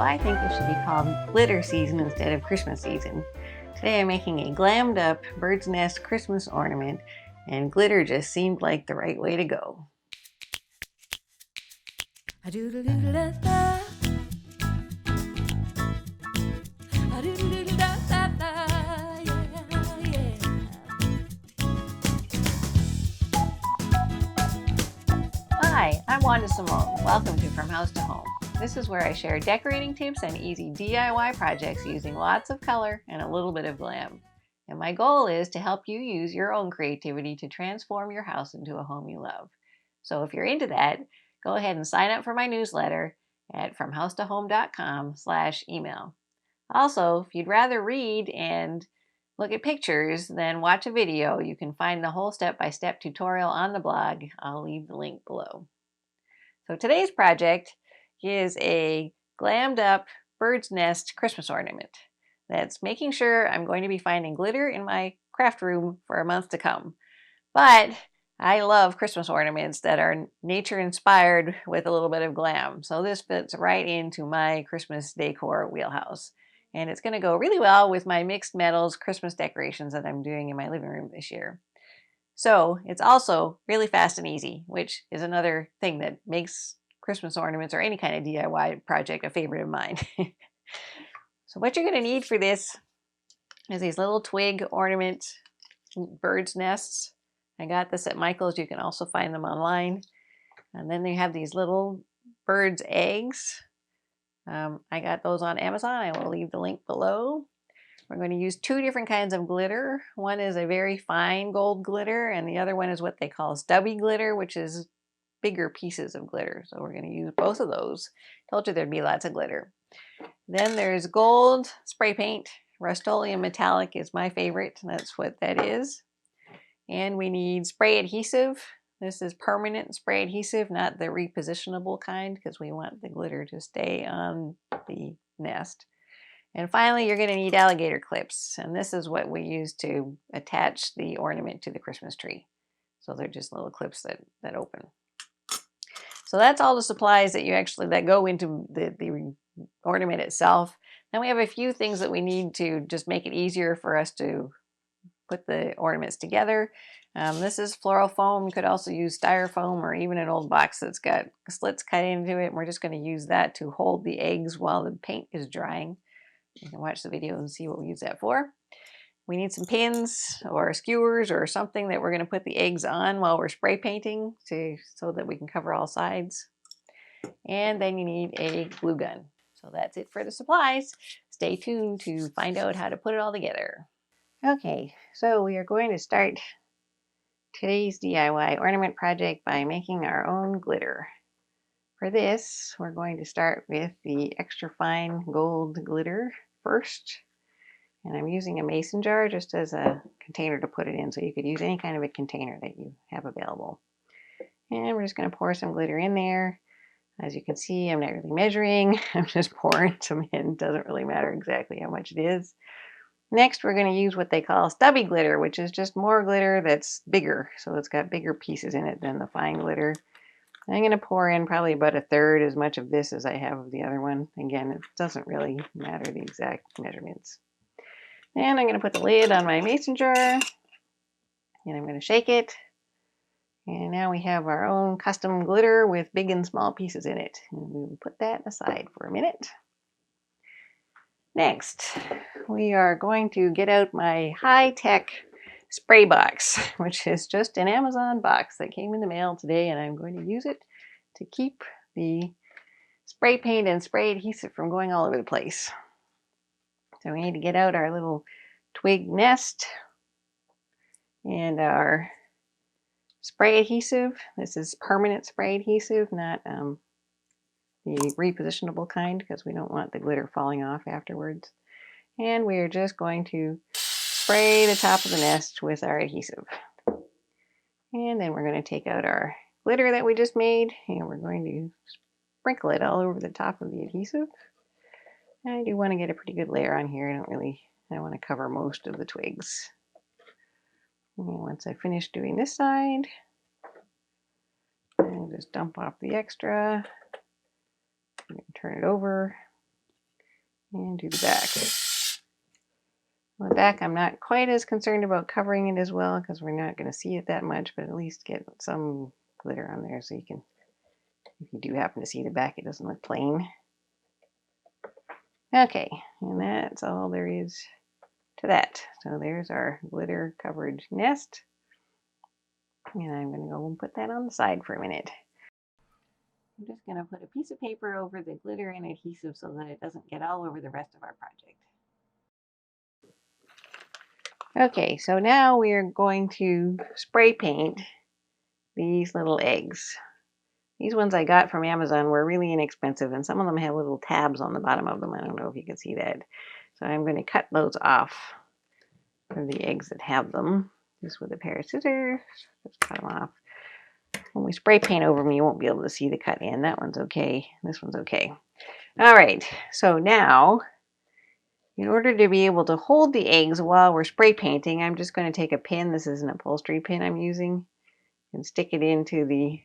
I think it should be called glitter season instead of Christmas season. Today I'm making a glammed up bird's nest Christmas ornament, and glitter just seemed like the right way to go. Hi, I'm Wanda Simone. Welcome to From House to Home. This is where I share decorating tips and easy DIY projects using lots of color and a little bit of glam. And my goal is to help you use your own creativity to transform your house into a home you love. So if you're into that, go ahead and sign up for my newsletter at fromhousetohome.com/email. Also, if you'd rather read and look at pictures than watch a video, you can find the whole step-by-step tutorial on the blog. I'll leave the link below. So today's project is a glammed up bird's nest Christmas ornament that's making sure I'm going to be finding glitter in my craft room for a month to come. But I love Christmas ornaments that are nature inspired with a little bit of glam. So this fits right into my Christmas decor wheelhouse. And it's going to go really well with my mixed metals Christmas decorations that I'm doing in my living room this year. So it's also really fast and easy, which is another thing that makes Christmas ornaments or any kind of DIY project a favorite of mine. So what you're going to need for this is these little twig ornament bird's nests. I got this at Michael's. You can also find them online. And then they have these little bird's eggs. I got those on Amazon. I will leave the link below. We're going to use two different kinds of glitter. One is a very fine gold glitter, and the other one is what they call stubby glitter, which is bigger pieces of glitter. So we're going to use both of those. Told you there'd be lots of glitter. Then there's gold spray paint. Rust-Oleum metallic is my favorite, and that's what that is. And we need spray adhesive. This is permanent spray adhesive, not the repositionable kind, because we want the glitter to stay on the nest. And finally, you're going to need alligator clips, and this is what we use to attach the ornament to the Christmas tree. So they're just little clips that open. So that's all the supplies that go into the ornament itself. Then we have a few things that we need to just make it easier for us to put the ornaments together. This is floral foam. You could also use styrofoam or even an old box that's got slits cut into it. And we're just going to use that to hold the eggs while the paint is drying. You can watch the video and see what we use that for. We need some pins or skewers or something that we're going to put the eggs on while we're spray painting so that we can cover all sides. And then you need a glue gun. So that's it for the supplies. Stay tuned to find out how to put it all together. Okay, so we are going to start today's DIY ornament project by making our own glitter. For this, we're going to start with the extra fine gold glitter first. And I'm using a mason jar just as a container to put it in, so you could use any kind of a container that you have available. And we're just going to pour some glitter in there. As you can see, I'm not really measuring. I'm just pouring some in. It doesn't really matter exactly how much it is. Next, we're going to use what they call stubby glitter, which is just more glitter that's bigger. So it's got bigger pieces in it than the fine glitter. I'm going to pour in probably about a third as much of this as I have of the other one. Again, it doesn't really matter the exact measurements. And I'm going to put the lid on my mason jar. And I'm going to shake it. And now we have our own custom glitter with big and small pieces in it. And we will put that aside for a minute. Next, we are going to get out my high-tech spray box, which is just an Amazon box that came in the mail today, and I'm going to use it to keep the spray paint and spray adhesive from going all over the place. So we need to get out our little twig nest and our spray adhesive. This is permanent spray adhesive, not the repositionable kind, because we don't want the glitter falling off afterwards. And we are just going to spray the top of the nest with our adhesive. And then we're going to take out our glitter that we just made, and we're going to sprinkle it all over the top of the adhesive. I do want to get a pretty good layer on here. I want to cover most of the twigs. And once I finish doing this side, I'll just dump off the extra. Turn it over. And do the back. On the back, I'm not quite as concerned about covering it as well because we're not going to see it that much, but at least get some glitter on there so you can, if you do happen to see the back, it doesn't look plain. Okay, and that's all there is to that. So there's our glitter covered nest. And I'm going to go and put that on the side for a minute. I'm just going to put a piece of paper over the glitter and adhesive so that it doesn't get all over the rest of our project. Okay, so now we are going to spray paint these little eggs. These ones I got from Amazon were really inexpensive, and some of them have little tabs on the bottom of them. I don't know if you can see that. So I'm going to cut those off for the eggs that have them, just with a pair of scissors. Just cut them off. When we spray paint over them, you won't be able to see the cut in. That one's okay. This one's okay. All right, so now, in order to be able to hold the eggs while we're spray painting, I'm just going to take a pin. This is an upholstery pin I'm using, and stick it into the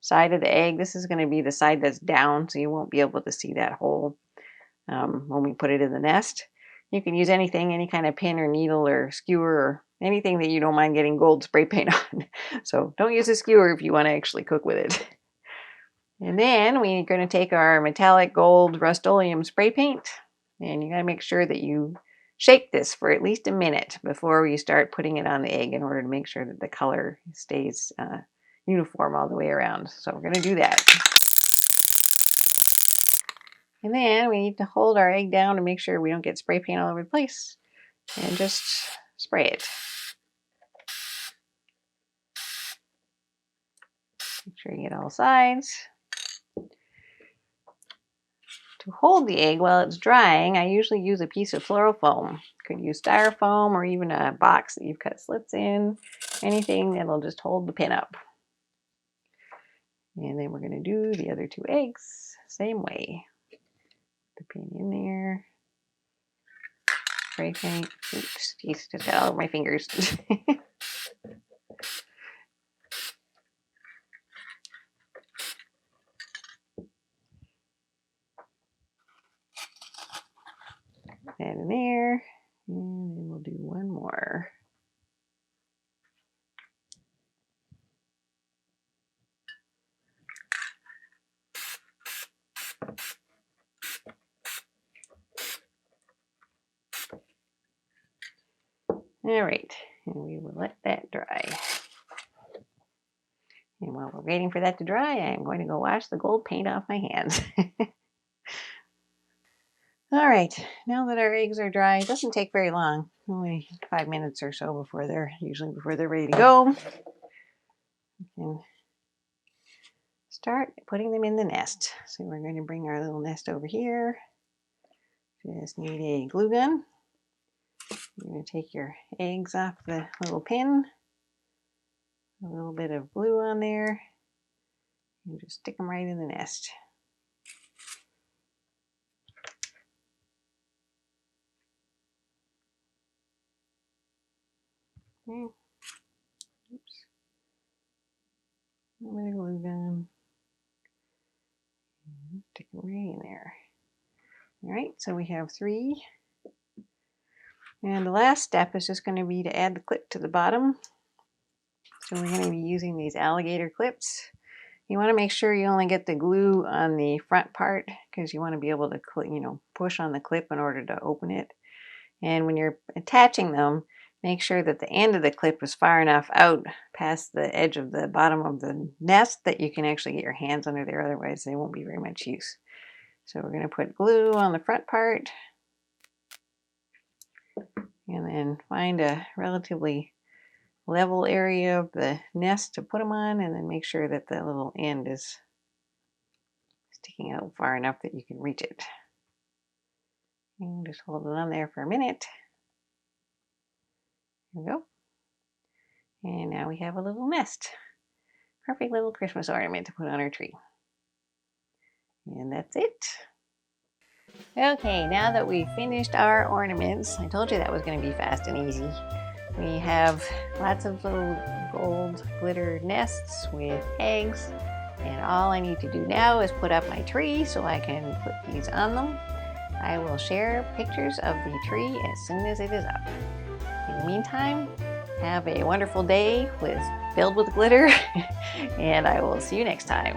side of the egg. This is going to be the side that's down, so you won't be able to see that hole when we put it in the nest. You can use anything, any kind of pin or needle or skewer or anything that you don't mind getting gold spray paint on. So don't use a skewer if you want to actually cook with it. And then we're going to take our metallic gold Rust-Oleum spray paint, and you got to make sure that you shake this for at least a minute before you start putting it on the egg in order to make sure that the color stays uniform all the way around. So we're going to do that. And then we need to hold our egg down to make sure we don't get spray paint all over the place, and just spray it. Make sure you get all sides. To hold the egg while it's drying, I usually use a piece of floral foam. You could use styrofoam or even a box that you've cut slits in. Anything that'll just hold the pin up. And then we're going to do the other two eggs same way. The pin in there. Spray paint. Oops, geez, just got all over my fingers. That in there, and then we'll do one more. All right, and we will let that dry. And while we're waiting for that to dry, I'm going to go wash the gold paint off my hands. All right, now that our eggs are dry, it doesn't take very long, only 5 minutes or so before they're ready to go. You can start putting them in the nest. So we're going to bring our little nest over here. Just need a glue gun. You're going to take your eggs off the little pin, a little bit of glue on there, and just stick them right in the nest. Okay. Oops. A little bit of glue gun. Stick them right in there. All right, so we have 3. And the last step is just going to be to add the clip to the bottom. So we're going to be using these alligator clips. You want to make sure you only get the glue on the front part because you want to be able to, push on the clip in order to open it. And when you're attaching them, make sure that the end of the clip is far enough out past the edge of the bottom of the nest that you can actually get your hands under there. Otherwise, they won't be very much use. So we're going to put glue on the front part. And then find a relatively level area of the nest to put them on, and then make sure that the little end is sticking out far enough that you can reach it. And just hold it on there for a minute. There we go. And now we have a little nest. Perfect little Christmas ornament to put on our tree. And that's it. Okay, now that we've finished our ornaments, I told you that was going to be fast and easy. We have lots of little gold glitter nests with eggs, and all I need to do now is put up my tree so I can put these on them. I will share pictures of the tree as soon as it is up. In the meantime, have a wonderful day filled with glitter, and I will see you next time.